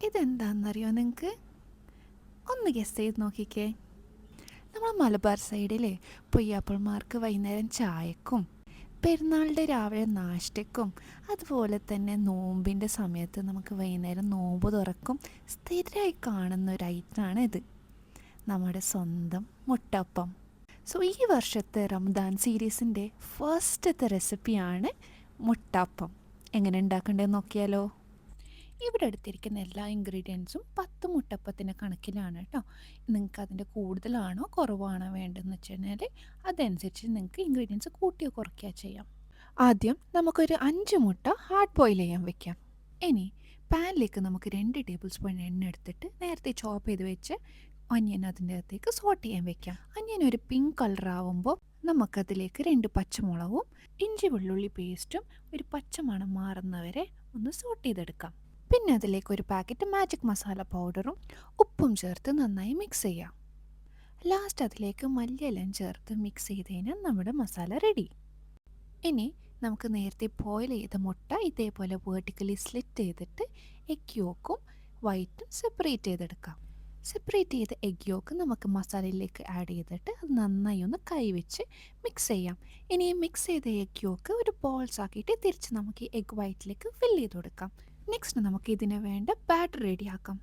ഇതെന്താണെന്നറിയോ നിങ്ങൾക്ക്? ഒന്ന് ഗസ് ചെയ്ത് നോക്കിക്കേ. നമ്മൾ മലബാർ സൈഡിലെ പൊയ്യാപ്പിൾമാർക്ക് വൈകുന്നേരം ചായക്കും പെരുന്നാളിൻ്റെ രാവിലെ നാഷ്ടയ്ക്കും അതുപോലെ തന്നെ നോമ്പിൻ്റെ സമയത്ത് നമുക്ക് വൈകുന്നേരം നോമ്പ് തുറക്കും സ്ഥിരമായി കാണുന്ന ഒരു ഐറ്റമാണ് ഇത്, നമ്മുടെ സ്വന്തം മുട്ടപ്പം. സോ ഈ വർഷത്തെ റംദാൻ സീരീസിൻ്റെ ഫസ്റ്റത്തെ റെസിപ്പിയാണ് മുട്ടപ്പം. എങ്ങനെ ഉണ്ടാക്കേണ്ടതെന്ന് നോക്കിയാലോ. ഇവിടെ എടുത്തിരിക്കുന്ന എല്ലാ ഇൻഗ്രീഡിയൻസും 10 മുട്ടപ്പത്തിൻ്റെ കണക്കിലാണ് കേട്ടോ. നിങ്ങൾക്ക് അതിൻ്റെ കൂടുതലാണോ കുറവാണോ വേണ്ടതെന്ന് വെച്ച് കഴിഞ്ഞാൽ അതനുസരിച്ച് നിങ്ങൾക്ക് ഇൻഗ്രീഡിയൻസ് കൂട്ടിയോ കുറയ്ക്കുകയോ ചെയ്യാം. ആദ്യം നമുക്കൊരു 5 മുട്ട ഹാർഡ് ബോയിൽ ചെയ്യാൻ വെക്കാം. ഇനി പാനിലേക്ക് നമുക്ക് 2 ടേബിൾ സ്പൂൺ എണ്ണ എടുത്തിട്ട് നേരത്തെ ചോപ്പ് ചെയ്ത് വെച്ച് ഒനിയൻ അതിൻ്റെ അകത്തേക്ക് സോട്ട് ചെയ്യാൻ വെക്കാം. ഒനിയൻ ഒരു പിങ്ക് കളർ ആവുമ്പോൾ നമുക്കതിലേക്ക് 2 പച്ചമുളകും ഇഞ്ചി വെള്ളുള്ളി പേസ്റ്റും ഒരു പച്ചമണം മാറുന്നവരെ ഒന്ന് സോട്ട് ചെയ്തെടുക്കാം. പിന്നെ അതിലേക്ക് ഒരു പാക്കറ്റ് മാജിക് മസാല പൗഡറും ഉപ്പും ചേർത്ത് നന്നായി മിക്സ് ചെയ്യാം. ലാസ്റ്റ് അതിലേക്ക് മല്ലിയിലയും ചേർത്ത് മിക്സ് ചെയ്ത് കഴിഞ്ഞാൽ നമ്മുടെ മസാല റെഡി. ഇനി നമുക്ക് നേരത്തെ ബോയിൽ ചെയ്ത മുട്ട ഇതേപോലെ വേർട്ടിക്കലി സ്ലിറ്റ് ചെയ്തിട്ട് എഗ് യോക്കും വൈറ്റും സെപ്പറേറ്റ് ചെയ്തെടുക്കാം. സെപ്പറേറ്റ് ചെയ്ത എഗ് യോക്ക് നമുക്ക് മസാലയിലേക്ക് ആഡ് ചെയ്തിട്ട് അത് നന്നായി ഒന്ന് കൈവച്ച് മിക്സ് ചെയ്യാം. ഇനി ഈ മിക്സ് ചെയ്ത എഗ് യോക്ക് ഒരു ബോൾസ് ആക്കിയിട്ട് തിരിച്ച് നമുക്ക് ഈ എഗ് വൈറ്റിലേക്ക് ഫില്ല് ചെയ്ത് കൊടുക്കാം. നെക്സ്റ്റ് നമുക്ക് ഇതിന് വേണ്ട ബാറ്റർ റെഡിയാക്കാം.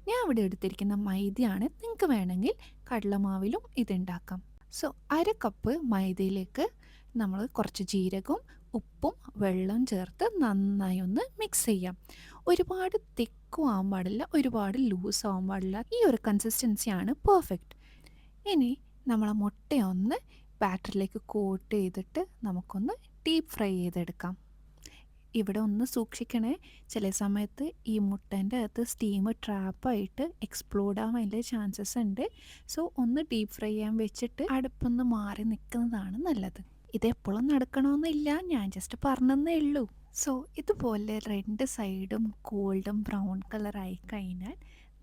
ഞാൻ ഇവിടെ എടുത്തിരിക്കുന്ന മൈദയാണ്. നിങ്ങൾക്ക് വേണമെങ്കിൽ കടലമാവിലും ഇതുണ്ടാക്കാം. സോ 1/2 കപ്പ് മൈദയിലേക്ക് നമ്മൾ കുറച്ച് ജീരകവും ഉപ്പും വെള്ളവും ചേർത്ത് നന്നായി ഒന്ന് മിക്സ് ചെയ്യാം. ഒരുപാട് തിക്കും ആവാൻ പാടില്ല, ഒരുപാട് ലൂസ് ആവാൻ പാടില്ല. ഈ ഒരു കൺസിസ്റ്റൻസിയാണ് പെർഫെക്റ്റ്. ഇനി നമ്മൾ മുട്ടയൊന്ന് ബാറ്ററിലേക്ക് കോട്ട് ചെയ്തിട്ട് നമുക്കൊന്ന് ഡീപ്പ് ഫ്രൈ ചെയ്തെടുക്കാം. ഇവിടെ ഒന്ന് സൂക്ഷിക്കണേ, ചില സമയത്ത് ഈ മുട്ടേൻ്റെ അകത്ത് സ്റ്റീം ട്രാപ്പായിട്ട് എക്സ്പ്ലോഡ് ആവാൻ അതിൻ്റെ ചാൻസസ് ഉണ്ട്. സോ ഒന്ന് ഡീപ്പ് ഫ്രൈ ചെയ്യാൻ വെച്ചിട്ട് അടുപ്പൊന്ന് മാറി നിൽക്കുന്നതാണ് നല്ലത്. ഇതെപ്പോഴും നടക്കണമെന്നില്ല, ഞാൻ ജസ്റ്റ് പറഞ്ഞതേ ഉള്ളൂ. സോ ഇതുപോലെ 2 സൈഡും ഗോൾഡൻ ബ്രൗൺ കളറായി കഴിഞ്ഞാൽ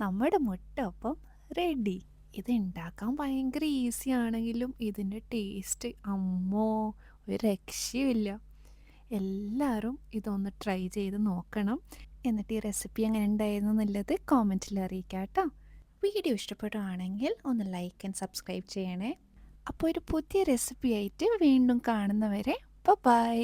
നമ്മുടെ മുട്ടപ്പം റെഡി. ഇത് ഉണ്ടാക്കാൻ ഭയങ്കര ഈസി ആണെങ്കിലും ഇതിൻ്റെ ടേസ്റ്റ് അമ്മോ ഒരു രക്ഷയുമില്ല. എല്ലാവരും ഇതൊന്ന് ട്രൈ ചെയ്ത് നോക്കണം. എന്നിട്ട് ഈ റെസിപ്പി എങ്ങനെ ഉണ്ടായിരുന്നു എന്നുള്ളത് കോമെൻറ്റിൽ അറിയിക്കാം കേട്ടോ. വീഡിയോ ഇഷ്ടപ്പെടുകയാണെങ്കിൽ ഒന്ന് ലൈക്ക് ആൻഡ് സബ്സ്ക്രൈബ് ചെയ്യണേ. അപ്പോൾ ഒരു പുതിയ റെസിപ്പി ആയിട്ട് വീണ്ടും കാണുന്നവരെ ബൈ.